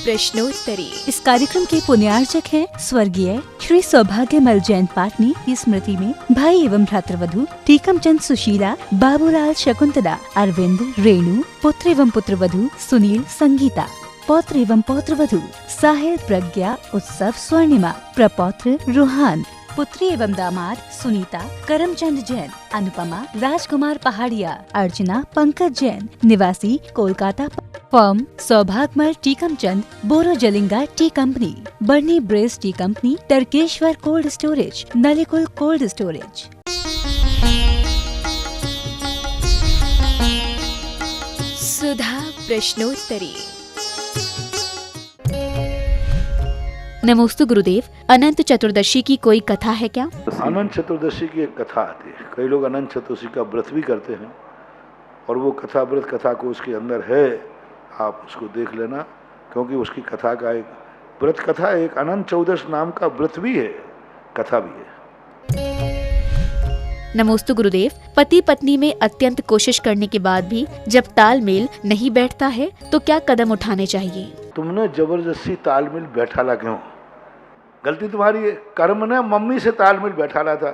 प्रश्नोत्तरी। इस कार्यक्रम के पुण्यार्चक हैं स्वर्गीय श्री सौभाग्यमल जयंत पाटनी की स्मृति में भाई एवं भ्रातृवधु टीकमचंद सुशीला, बाबूलाल शकुंतला, अरविंद, रेणु, पुत्र एवं पुत्रवधु सुनील, संगीता, पौत्र एवं पौत्रवधु साहिल, प्रज्ञा, उत्सव, स्वर्णिमा, प्रपौत्र रूहान, पुत्री एवं दामाद सुनीता, करमचंद जैन, अनुपमा, राजकुमार पहाड़िया, अर्चना, पंकज जैन, निवासी Kolkata, firm Saubhagyamal Tikamchand, Borojalinga tea company, Burnie Braes tea company, Tarkeshwar cold storage, Nalikul cold storage. सुधा प्रश्नोत्तरी। नमोस्तु गुरुदेव, अनंत चतुर्दशी की कोई कथा है क्या? अनंत चतुर्दशी की एक कथा आती है। कई लोग अनंत चतुर्दशी का व्रत भी करते हैं और वो कथा व्रत कथा को उसके अंदर है, आप उसको देख लेना, क्योंकि उसकी कथा का एक व्रत कथा, एक अनंत चौदश नाम का व्रत भी है, कथा भी है। नमोस्तु गुरुदेव, पति पत्नी में अत्यंत कोशिश करने के बाद भी जब तालमेल नहीं बैठता है तो क्या कदम उठाने चाहिए? तुमने जबरदस्ती तालमेल बैठाला क्यों? गलती तुम्हारी है। कर्म ने मम्मी से तालमेल बैठाला था,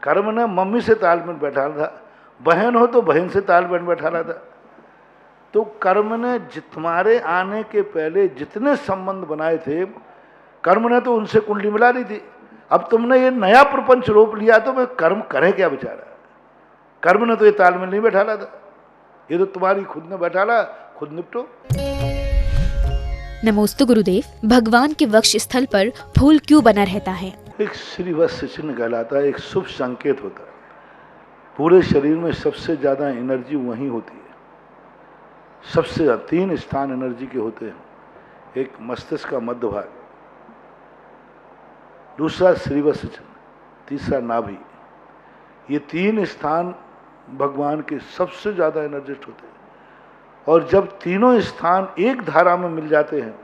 कर्म ने मम्मी से तालमेल बैठाला था। बहन हो तो बहन से तालमेल बैठाला था। तो कर्म ने तुम्हारे आने के पहले जितने संबंध बनाए थे, कर्म ने तो उनसे कुंडली मिला दी थी। अब तुमने ये नया प्रपंच रोप लिया तो मैं कर्म करे क्या बेचारा? कर्म ने तो ये तालमेल नहीं बैठाला था, ये तो तुम्हारी खुद ने बैठाला, खुद निपटो। नमोस्तु गुरुदेव, भगवान के वक्ष स्थल पर फूल क्यों बना रहता है? एक श्रीवत्स चिन्ह कहलाता है, एक शुभ संकेत होता है। पूरे शरीर में सबसे ज्यादा एनर्जी वहीं होती है। सबसे 3 स्थान एनर्जी के होते हैं। एक मस्तिष्क का मध्य भाग, दूसरा श्रीवत्स चिन्ह, तीसरा नाभि। ये 3 स्थान भगवान के सबसे ज्यादा एनर्जिस्ट होते हैं। और जब तीनों स्थान एक धारा में मिल जाते हैं,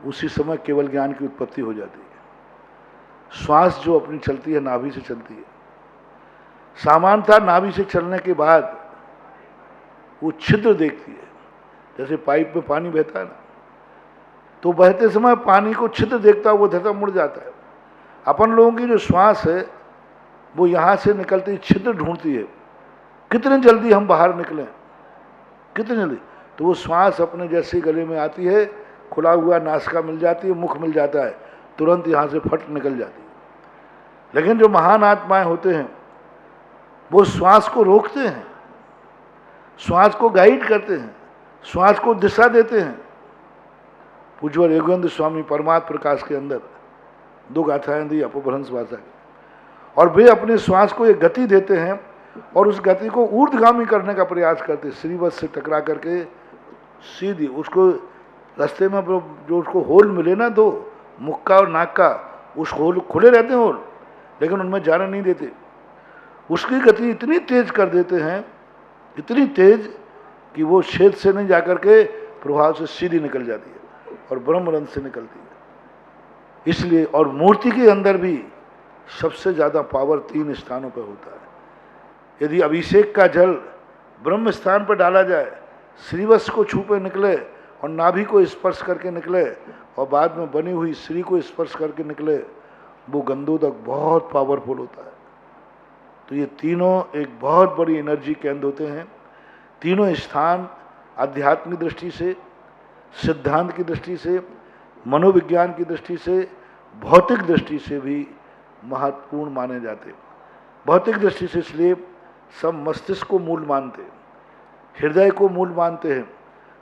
उसी समय केवल ज्ञान की उत्पत्ति हो जाती है। श्वास जो अपनी चलती है नाभि से चलती है। सामान्यतः नाभि से चलने के बाद वो छिद्र देखती है। जैसे पाइप में पानी बहता है ना, तो बहते समय पानी को छिद्र देखता है, वो धरता मुड़ जाता है। अपन लोगों की जो श्वास है वो यहाँ से निकलती छिद्र ढूंढती है, कितनी जल्दी हम बाहर निकलें, कितनी जल्दी। तो वो श्वास अपने जैसे गले में आती है, खुला हुआ नासिका मिल जाती है, मुख मिल जाता है, तुरंत यहाँ से फट निकल जाती है। लेकिन जो महान आत्माएं होते हैं वो श्वास को रोकते हैं, श्वास को गाइड करते हैं, श्वास को दिशा देते हैं। पूज्य योगेंद्र स्वामी परमात्म प्रकाश के अंदर 2 गाथाएं दी अपभ्रंश भाषा की, और वे अपने श्वास को एक गति देते हैं और उस गति को ऊर्ध्वगामी करने का प्रयास करते। श्रीवत्स से टकरा करके सीधी उसको रास्ते में जो उसको होल मिले ना, 2 मुख का और नाक का, उस होल खुले रहते हैं होल, लेकिन उनमें जाने नहीं देते। उसकी गति इतनी तेज कर देते हैं, इतनी तेज कि वो छेद से नहीं जाकर के प्रभाव से सीधी निकल जाती है और ब्रह्मरंध्र से निकलती है। इसलिए और मूर्ति के अंदर भी सबसे ज़्यादा पावर 3 स्थानों पर होता है। यदि अभिषेक का जल ब्रह्म स्थान पर डाला जाए, श्रीवत्स को छू पे निकले और नाभि को स्पर्श करके निकले और बाद में बनी हुई श्री को स्पर्श करके निकले, वो गंधोदक बहुत पावरफुल होता है। तो ये तीनों एक बहुत बड़ी एनर्जी केंद्र होते हैं। तीनों स्थान आध्यात्मिक दृष्टि से, सिद्धांत की दृष्टि से, मनोविज्ञान की दृष्टि से, भौतिक दृष्टि से भी महत्वपूर्ण माने जाते। भौतिक दृष्टि से इसलिए सब मस्तिष्क को मूल मानते, हृदय को मूल मानते हैं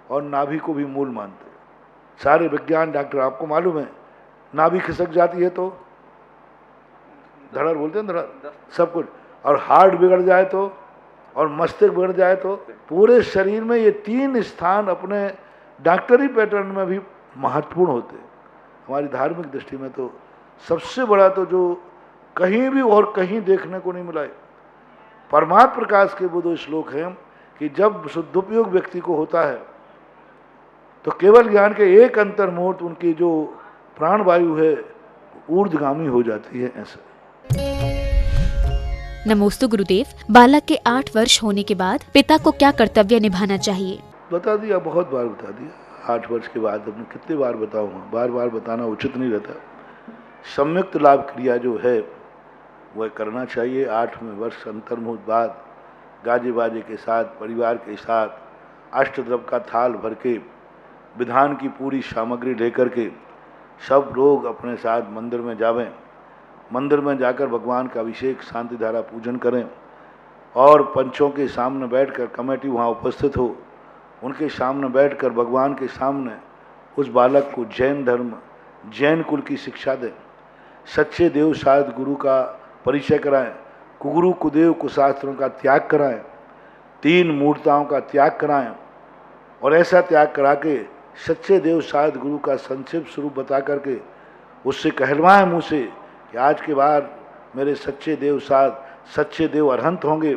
और नाभि को भी मूल मानते हैं। सारे विज्ञान डॉक्टर, आपको मालूम है, नाभि खिसक जाती है तो धड़र बोलते हैं, धड़र सब कुछ, और हार्ट बिगड़ जाए तो, और मस्तिष्क बिगड़ जाए तो, पूरे शरीर में ये 3 स्थान अपने डॉक्टरी पैटर्न में भी महत्वपूर्ण होते हैं। हमारी धार्मिक दृष्टि में तो सबसे बड़ा तो जो कहीं भी और कहीं देखने को नहीं मिला है, परमात्म प्रकाश के वो 2 श्लोक हैं कि जब शुद्धोपयोग व्यक्ति को होता है तो केवल ज्ञान के एक अंतर्मुहूर्त उनकी जो प्राणवायु है ऊर्ध्वगामी हो जाती है। ऐसे नमोस्तु गुरुदेव, बालक के 8 वर्ष होने के बाद पिता को क्या कर्तव्य निभाना चाहिए? बता दिया, बहुत बार बता दिया। 8 वर्ष के बाद अपने कितने बार बताऊँगा, बार बार बताना उचित नहीं रहता। संयुक्त लाभ क्रिया जो है वह करना चाहिए। 8वें वर्ष अंतर्मुहूर्त बाद गाजे बाजे के साथ, परिवार के साथ, अष्टद्रव्य का थाल भर के, विधान की पूरी सामग्री लेकर के सब लोग अपने साथ मंदिर में जावें। मंदिर में जाकर भगवान का अभिषेक, शांति धारा पूजन करें और पंचों के सामने बैठकर, कमेटी वहाँ उपस्थित हो, उनके सामने बैठकर भगवान के सामने उस बालक को जैन धर्म, जैन कुल की शिक्षा दें। सच्चे देव शायद गुरु का परिचय कराएं, कुगुरु कुदेव कुशास्त्रों का त्याग कराएं, 3 मूर्ताओं का त्याग कराएं और ऐसा त्याग करा के सच्चे देव शायद गुरु का संक्षिप्त स्वरूप बता करके उससे कहलवाएं मुँह से कि आज के बाद मेरे सच्चे देव शायद, सच्चे देव अरहंत होंगे,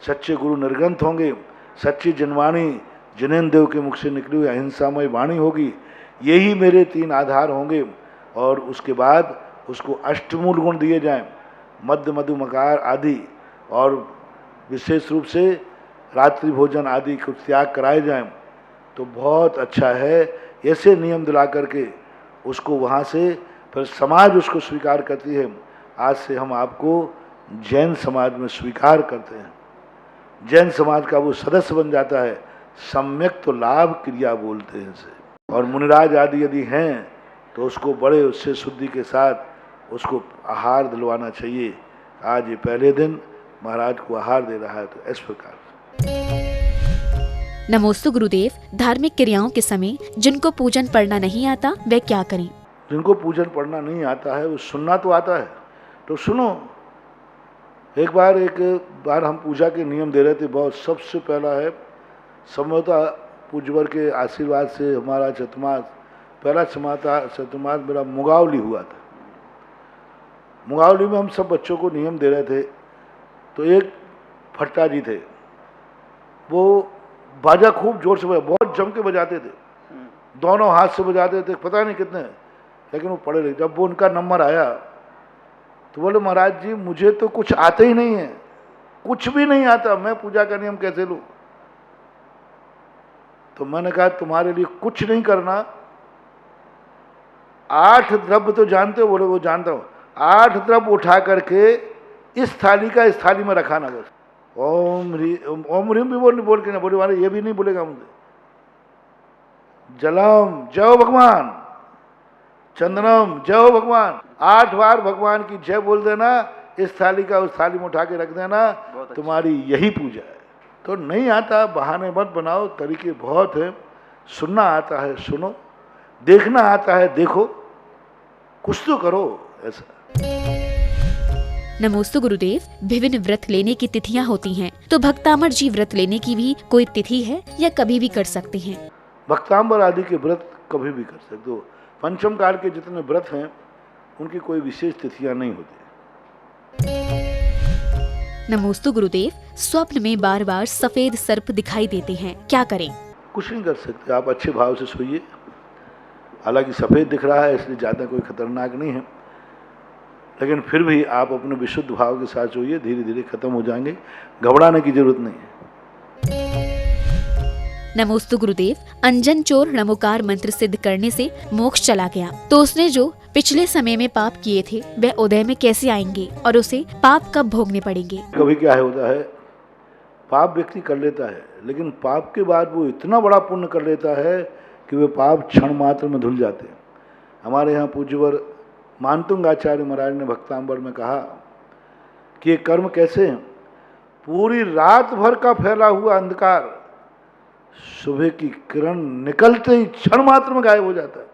सच्चे गुरु निर्ग्रंथ होंगे, सच्ची जनवाणी जिनेन्द्र देव के मुख से निकली हुई अहिंसामय वाणी होगी, यही मेरे 3 आधार होंगे। और उसके बाद उसको अष्टमूल गुण दिए जाएं, मध्य मधु मकार आदि, और विशेष रूप से रात्रि भोजन आदि को त्याग कराए जाएं, तो बहुत अच्छा है। ऐसे नियम दिला करके उसको वहाँ से फिर समाज उसको स्वीकार करती है। आज से हम आपको जैन समाज में स्वीकार करते हैं, जैन समाज का वो सदस्य बन जाता है। सम्यक तो लाभ क्रिया बोलते हैं इसे। और मुनिराज आदि यदि हैं तो उसको बड़े उससे शुद्धि के साथ उसको आहार दिलवाना चाहिए। आज ये पहले दिन महाराज को आहार दे रहा है, तो इस प्रकार। नमोस्तु गुरुदेव, धार्मिक क्रियाओं के समय जिनको पूजन पढ़ना नहीं आता वे क्या करें? जिनको पूजन पढ़ना नहीं आता है वो सुनना तो आता है, तो सुनो। एक बार हम पूजा के नियम दे रहे थे। बहुत सबसे पहला है, संभवतः पूज्यवर के आशीर्वाद से हमारा चतुर्मास, पहला चतुर्मास मेरा मुगावली हुआ था। मुगावली में हम सब बच्चों को नियम दे रहे थे। तो एक फट्टा जी थे, वो बाजा खूब जोर से बहुत जम के बजाते थे, दोनों हाथ से बजाते थे, पता नहीं कितने, लेकिन वो पढ़े लिखे। जब वो उनका नंबर आया तो बोले महाराज जी मुझे तो कुछ आते ही नहीं है, कुछ भी नहीं आता, मैं पूजा का नियम कैसे लूँ? तो मैंने कहा तुम्हारे लिए कुछ नहीं करना, 8 द्रव्य तो जानते हो? बोले वो जानता हूँ। 8 द्रव्य उठा करके इस थाली का इस थाली में रखाना बस। ओम ह्रीम भी बोल के ना बोले, वाले ये भी नहीं बोलेगा मुझे। जलम जय हो भगवान, चंदनम जय हो भगवान, 8 बार भगवान की जय बोल देना, इस थाली का उस थाली में उठा के रख देना, तुम्हारी यही पूजा है। तो नहीं आता बहाने मत बनाओ, तरीके बहुत हैं। सुनना आता है सुनो, देखना आता है देखो, कुछ तो करो ऐसा। नमोस्तु गुरुदेव, विभिन्न व्रत लेने की तिथियां होती हैं, तो भक्तामर जी व्रत लेने की भी कोई तिथि है या कभी भी कर सकते हैं? भक्तांबर आदि के व्रत कभी भी कर सकते हो। पंचम काल के जितने व्रत हैं उनकी कोई विशेष तिथियां नहीं होती। नमोस्तु गुरुदेव, स्वप्न में बार बार सफेद सर्प दिखाई देते हैं, क्या करें? कुछ नहीं कर सकते, आप अच्छे भाव से सोइए। हालांकि सफ़ेद दिख रहा है इसलिए ज़्यादा कोई खतरनाक नहीं है, लेकिन फिर भी आप अपने विशुद्ध भाव के साथ सोइए, धीरे धीरे खत्म हो जाएंगे, घबराने की जरूरत नहीं है। नमोस्तु गुरुदेव, अंजन चोर नमोकार मंत्र सिद्ध करने से मोक्ष चला गया, तो उसने जो पिछले समय में पाप किए थे वह उदय में कैसे आएंगे और उसे पाप कब भोगने पड़ेंगे? कभी क्या होता है, पाप व्यक्ति कर लेता है, लेकिन पाप के बाद वो इतना बड़ा पुण्य कर लेता है कि वे पाप क्षण मात्र में धुल जाते हैं। हमारे यहाँ पूज्यवर मानतुंग आचार्य महाराज ने भक्तांबर में कहा कि ये कर्म कैसे हैं। पूरी रात भर का फैला हुआ अंधकार सुबह की किरण निकलते ही क्षण मात्र में गायब हो जाता है।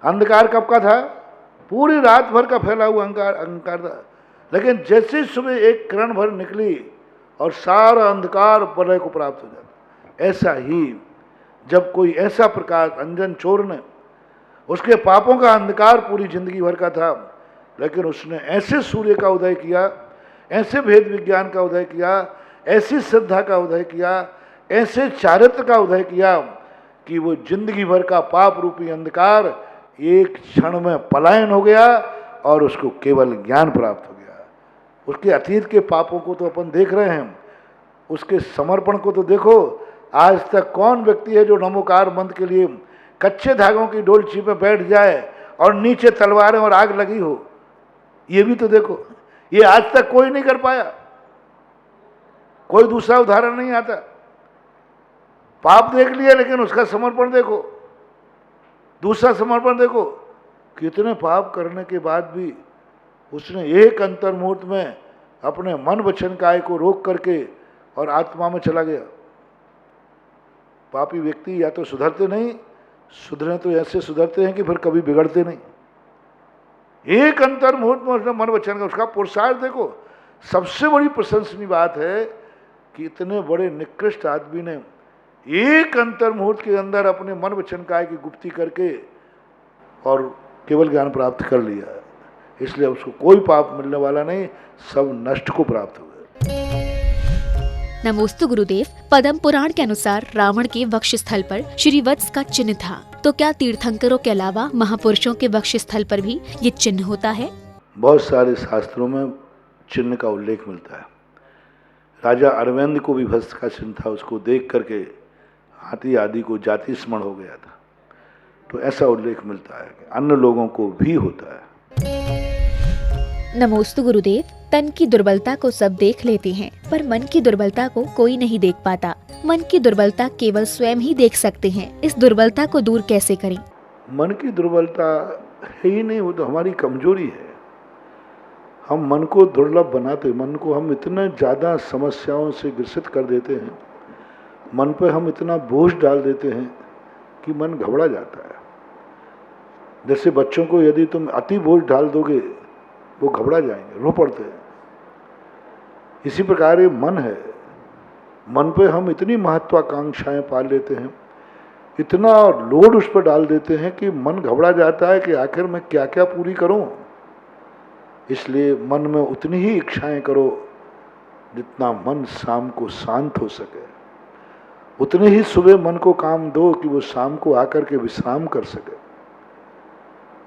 अंधकार कब का था? पूरी रात भर का फैला हुआ अंधकार था, लेकिन जैसे सुबह एक किरण भर निकली और सारा अंधकार प्रलय को प्राप्त हो जाता। ऐसा ही जब कोई ऐसा प्रकाश, अंजन चोर ने, उसके पापों का अंधकार पूरी जिंदगी भर का था, लेकिन उसने ऐसे सूर्य का उदय किया, ऐसे भेद विज्ञान का उदय किया, ऐसी श्रद्धा का उदय किया, ऐसे चारित्र का उदय किया कि वो जिंदगी भर का पाप रूपी अंधकार एक क्षण में पलायन हो गया और उसको केवल ज्ञान प्राप्त हो गया। उसके अतीत के पापों को तो अपन देख रहे हैं, उसके समर्पण को तो देखो। आज तक कौन व्यक्ति है जो नमोकार मंत्र के लिए कच्चे धागों की डोलची पे बैठ जाए और नीचे तलवारें और आग लगी हो, ये भी तो देखो। ये आज तक कोई नहीं कर पाया, कोई दूसरा उदाहरण नहीं आता। पाप देख लिया, लेकिन उसका समर्पण देखो, दूसरा समर्पण देखो। कितने पाप करने के बाद भी उसने एक अंतर मुहूर्त में अपने मन वचन काय को रोक करके और आत्मा में चला गया। पापी व्यक्ति या तो सुधरते नहीं, सुधरे तो ऐसे सुधरते हैं कि फिर कभी बिगड़ते नहीं। एक अंतर मुहूर्त में उसने मन वचन का, उसका पुरुषार्थ देखो। सबसे बड़ी प्रशंसनीय बात है कि इतने बड़े निकृष्ट आदमी ने एक अंतर मुहूर्त के अंदर अपने मन वचन काय की गुप्ती करके और केवल ज्ञान प्राप्त कर लिया। इसलिए उसको कोई पाप मिलने वाला नहीं, सब नष्ट को प्राप्त हो गए। नमोस्तु गुरुदेव। पद्म पुराण के अनुसार रावण के वक्षस्थल पर श्री वत्स का चिन्ह था, तो क्या तीर्थंकरों के अलावा महापुरुषों के वक्षस्थल पर भी ये चिन्ह होता है? बहुत सारे शास्त्रों में चिन्ह का उल्लेख मिलता है। राजा अरविंद को भी वत्स का चिन्ह था, उसको देख करके हाथी आदि को जाति स्मरण हो गया था। तो ऐसा उल्लेख मिलता है कि अन्य लोगों को भी होता है। नमोस्तु गुरुदेव। तन की दुर्बलता को सब देख लेते हैं, पर मन की दुर्बलता को कोई नहीं देख पाता। मन की दुर्बलता केवल स्वयं ही देख सकते हैं। इस दुर्बलता को दूर कैसे करें? मन की दुर्बलता है ही नहीं, वो तो हमारी कमजोरी है। हम मन को दुर्लभ बनाते, मन को हम इतने ज़्यादा समस्याओं से ग्रसित कर देते हैं, मन पे हम इतना बोझ डाल देते हैं कि मन घबरा जाता है। जैसे बच्चों को यदि तुम अति बोझ डाल दोगे, वो घबरा जाएंगे, रो पड़ते हैं। इसी प्रकार ये मन है, मन पे हम इतनी महत्वाकांक्षाएं पाल लेते हैं, इतना लोड उस पर डाल देते हैं कि मन घबरा जाता है कि आखिर मैं क्या क्या पूरी करूं। इसलिए मन में उतनी ही इच्छाएं करो जितना मन शाम को शांत हो सके। उतने ही सुबह मन को काम दो कि वो शाम को आकर के विश्राम कर सके।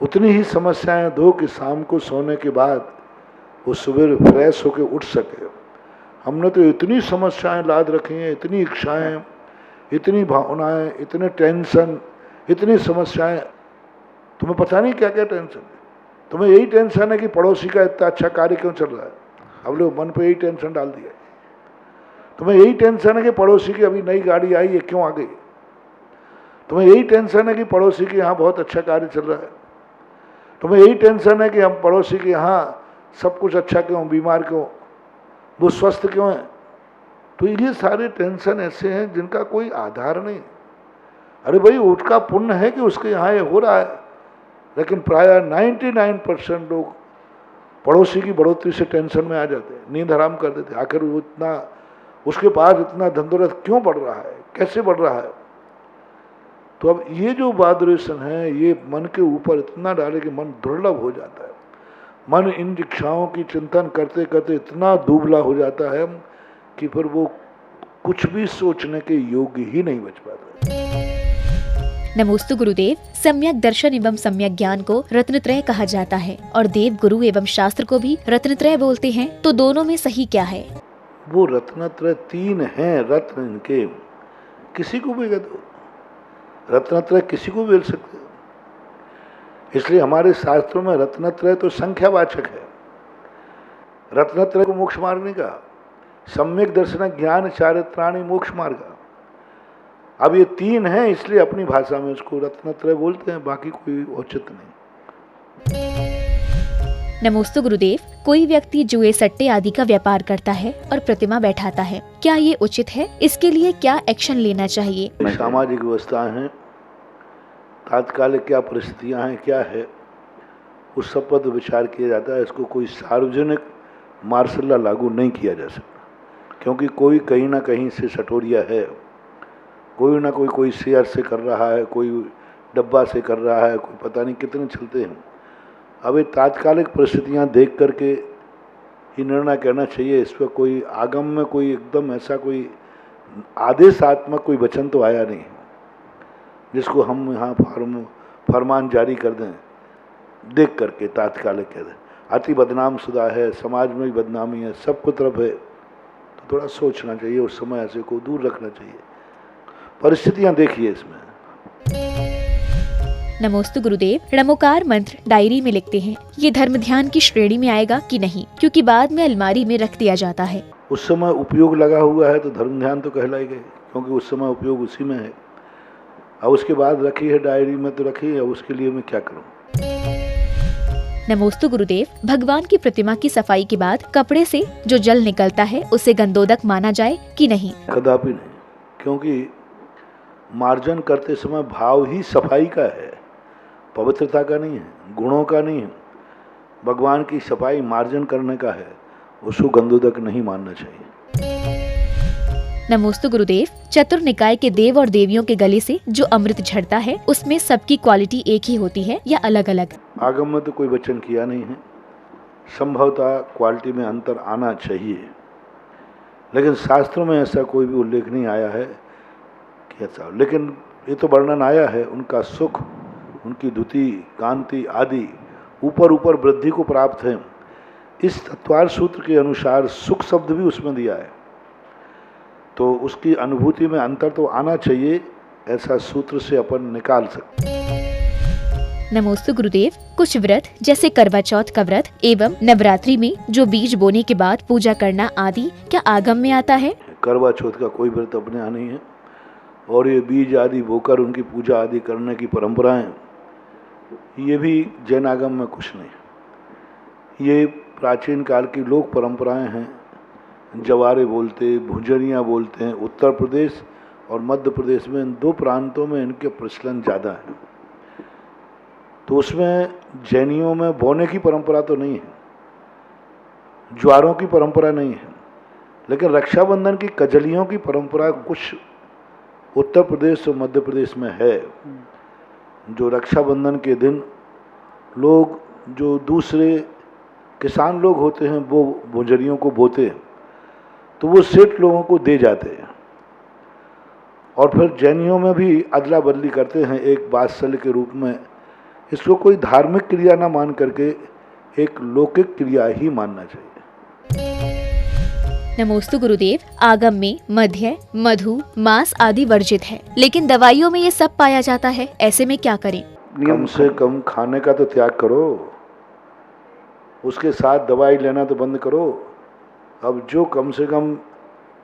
उतनी ही समस्याएं दो कि शाम को सोने के बाद वो सुबह फ्रेश होकर उठ सके। हमने तो इतनी समस्याएं लाद रखी हैं, इतनी इच्छाएं, इतनी भावनाएं, इतने टेंशन, इतनी समस्याएं, तुम्हें पता नहीं क्या क्या टेंशन है। तुम्हें यही टेंशन है कि पड़ोसी का इतना अच्छा कार्य क्यों चल रहा है, अब लोग मन पे यही टेंशन डाल दिया। तुम्हें यही टेंशन है कि पड़ोसी की अभी नई गाड़ी आई है, क्यों आ गई। तुम्हें यही टेंशन है कि पड़ोसी के यहाँ बहुत अच्छा कार्य चल रहा है। तुम्हें यही टेंशन है कि हम पड़ोसी के यहाँ सब कुछ अच्छा क्यों, बीमार क्यों, वो स्वस्थ क्यों है। तो ये सारे टेंशन ऐसे हैं जिनका कोई आधार नहीं। अरे भाई, उसका पुण्य है कि उसके यहाँ ये हो रहा है, लेकिन प्राय 99% लोग पड़ोसी की बढ़ोतरी से टेंशन में आ जाते हैं, नींद हराम कर देते हैं। आखिर वो इतना, उसके पास इतना धन दौलत क्यों बढ़ रहा है, कैसे बढ़ रहा है। तो अब ये जो वादुरेशन है, ये मन के ऊपर इतना डाले कि मन दुर्लभ हो जाता है। मन इन इच्छाओं की चिंतन करते करते इतना दुबला हो जाता है कि फिर वो कुछ भी सोचने के योग्य ही नहीं बच पाता। नमोस्तु गुरुदेव। सम्यक दर्शन एवं सम्यक ज्ञान को रत्नत्रय कहा जाता है और देव गुरु एवं शास्त्र को भी रत्नत्रय बोलते हैं, तो दोनों में सही क्या है? वो रत्नत्रय 3 हैं, रत्न इनके किसी को भी दो, रत्नत्रय किसी को भी मिल सकते। इसलिए हमारे शास्त्रों में रत्नत्रय तो संख्यावाचक है। रत्नत्रय को मोक्ष मार्ग नहीं कहा। सम्यक दर्शन ज्ञान चारित्राणि मोक्ष मार्ग। अब ये 3 हैं, इसलिए अपनी भाषा में उसको रत्नत्रय बोलते हैं, बाकी कोई औचित्य नहीं। नमोस्तु गुरुदेव। कोई व्यक्ति जुए सट्टे आदि का व्यापार करता है और प्रतिमा बैठाता है, क्या ये उचित है? इसके लिए क्या एक्शन लेना चाहिए? सामाजिक व्यवस्थाएं हैं, तात्कालिक क्या परिस्थितियां हैं, क्या है, उस सब पर विचार किया जाता है। इसको कोई सार्वजनिक मार्शल लॉ लागू नहीं किया जा सकता, क्योंकि कोई कहीं ना कहीं से सटोरिया है। कोई ना कोई शेयर से कर रहा है, कोई डब्बा से कर रहा है, कोई पता नहीं कितने चलते हैं। अब ये तात्कालिक परिस्थितियां देख करके ही निर्णय करना चाहिए। इस पर कोई आगम में कोई एकदम ऐसा कोई आदेशात्मक कोई वचन तो आया नहीं है जिसको हम यहाँ फरमान जारी कर दें देख करके तात्कालिक कह दें। अति बदनाम शुदा है, समाज में भी बदनामी है, सबको तरफ है, तो थोड़ा सोचना चाहिए, उस समय ऐसे को दूर रखना चाहिए। परिस्थितियाँ देखिए इसमें। नमोस्तु गुरुदेव रमोकार मंत्र डायरी में लिखते हैं, ये धर्म ध्यान की श्रेणी में आएगा कि नहीं, क्योंकि बाद में अलमारी में रख दिया जाता है। उस समय उपयोग लगा हुआ है तो धर्म ध्यान तो कहलाएगा, क्योंकि उस समय उपयोग उसी में है। अब उसके बाद रखी है डायरी में तो रखी है, उसके लिए मैं क्या करूं। नमोस्तु गुरुदेव, भगवान की प्रतिमा की सफाई के बाद कपड़े से जो जल निकलता है उसे गंधोदक माना जाए कि नहीं? कदापि नहीं, क्योंकि मार्जन करते समय भाव ही सफाई का है, पवित्रता का नहीं है, गुणों का नहीं है। भगवान की सफाई मार्जन करने का है, उसको गंधोदक नहीं मानना चाहिए। नमोस्तु गुरुदेव, चतुर निकाय के देव और देवियों के गले से जो अमृत झड़ता है उसमें सबकी क्वालिटी एक ही होती है या अलग अलग? आगम में तो कोई वचन किया नहीं है, संभवतः क्वालिटी में अंतर आना चाहिए, लेकिन शास्त्रों में ऐसा कोई भी उल्लेख नहीं आया है कि ऐसा। लेकिन ये तो वर्णन आया है, उनका सुख, उनकी धुति, कांति आदि ऊपर ऊपर वृद्धि को प्राप्त है। इस तत्वार सूत्र के अनुसार सुख शब्द भी उसमें दिया है, तो उसकी अनुभूति में अंतर तो आना चाहिए, ऐसा सूत्र से अपन निकाल सकते। नमोस्तु गुरुदेव, कुछ व्रत जैसे करवा चौथ का व्रत एवं नवरात्रि में जो बीज बोने के बाद पूजा करना आदि क्या आगम में आता है? करवा चौथ का कोई व्रत अपने यहाँ नहीं है, और ये बीज आदि बोकर उनकी पूजा आदि करने की परंपराएं, ये भी जैन आगम में कुछ नहीं। ये प्राचीन काल की लोक परंपराएं हैं। जवारे बोलते, भुजरियाँ बोलते हैं। उत्तर प्रदेश और मध्य प्रदेश में, इन दो प्रांतों में इनके प्रचलन ज़्यादा है। तो उसमें जैनियों में बोने की परंपरा तो नहीं है, ज्वारों की परंपरा नहीं है, लेकिन रक्षाबंधन की कजलियों की परंपरा कुछ उत्तर प्रदेश और मध्य प्रदेश में है। जो रक्षाबंधन के दिन लोग, जो दूसरे किसान लोग होते हैं, वो भुजरियों को बोते हैं, तो वो सेठ लोगों को दे जाते हैं। और फिर जैनियों में भी अदला बदली करते हैं एक वात्सल्य के रूप में। इसको कोई धार्मिक क्रिया ना मान करके एक लौकिक क्रिया ही मानना चाहिए। नमोस्तु गुरुदेव, आगम में मध्य, मधु, मांस आदि वर्जित है, लेकिन दवाइयों में ये सब पाया जाता है, ऐसे में क्या करें? कम से कम खाने का तो त्याग करो, उसके साथ दवाई लेना तो बंद करो। अब जो कम से कम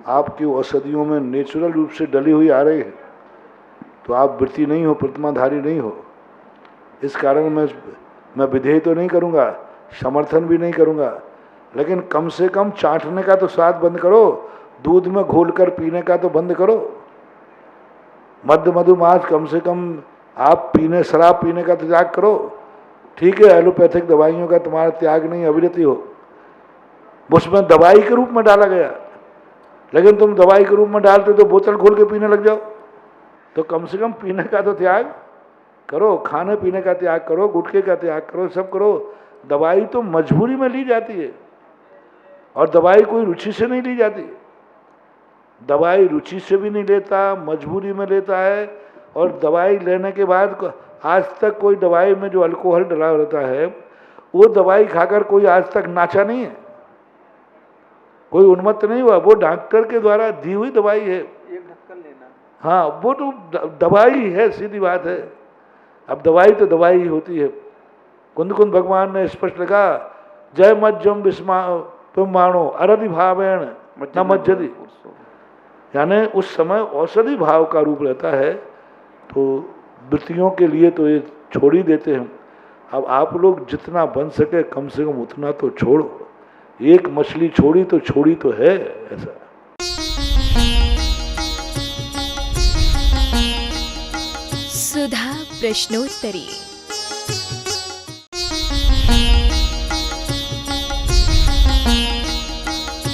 आपकी औषधियों में नेचुरल रूप से डली हुई आ रही है, तो आप वृत्ति नहीं हो, प्रतिमाधारी नहीं हो। इस कारण मैं विधेय तो नहीं करूँगा, समर्थन भी नहीं करूँगा, लेकिन कम से कम चाटने का तो स्वाद बंद करो, दूध में घोलकर पीने का तो बंद करो। मद्य मधुमास कम से कम आप पीने, शराब पीने का तो त्याग करो। ठीक है, एलोपैथिक दवाइयों का तुम्हारा त्याग नहीं, अविरति हो, उसमें दवाई के रूप में डाला गया, लेकिन तुम दवाई के रूप में डालते तो बोतल खोल के पीने लग जाओ। तो कम से कम पीने का तो त्याग करो, खाने पीने का त्याग करो, गुटखे का त्याग करो, सब करो। दवाई तो मजबूरी में ली जाती है, और दवाई कोई रुचि से नहीं ली जाती। दवाई रुचि से भी नहीं लेता, मजबूरी में लेता है। और दवाई लेने के बाद आज तक कोई दवाई में जो अल्कोहल डला रहता है, वो दवाई खाकर कोई आज तक नाचा नहीं है, कोई उन्मत्त नहीं हुआ। वो डॉक्टर के द्वारा दी हुई दवाई है। एक ढक्कन लेना, हाँ, वो तो दवाई है, सीधी बात है। अब दवाई तो दवाई ही होती है। कुंद कुंद भगवान ने स्पष्ट लिखा, जय मज्जम विस्माणो अरधि भावेण न मज्जति, यानी उस समय औषधि भाव का रूप रहता है। तो वृत्तियों के लिए तो ये छोड़ ही देते हैं। अब आप लोग जितना बन सके कम से कम उतना तो छोड़ो। एक मछली छोड़ी तो है ऐसा। सुधा प्रश्नोत्तरी।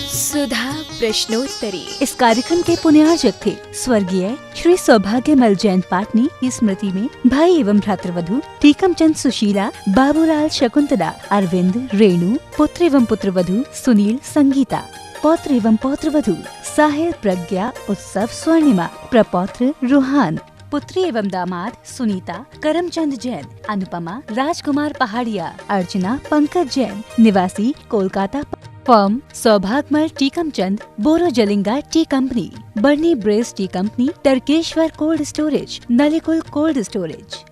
सुधा प्रश्नोत्तरी। इस कार्यक्रम के पुण्यार्जक थे स्वर्गीय श्री सौभाग्यमल जैन पाटनी की स्मृति में भाई एवं भ्रातृवधु टीकमचंद सुशीला, बाबूलाल शकुंतला, अरविंद, रेणु, पुत्र एवं पुत्रवधु सुनील, संगीता, पौत्र एवं पौत्रवधु साहिल, प्रज्ञा, उत्सव, स्वर्णिमा, प्रपौत्र रुहान, पुत्री एवं दामाद सुनीता, करमचंद जैन, अनुपमा, राजकुमार पहाड़िया, अर्चना, पंकज जैन, निवासी Kolkata, firm Saubhagyamal Tikamchand, Borojalinga tea company, Burnie Braes tea company, Tarkeshwar cold storage, Nalikul cold storage.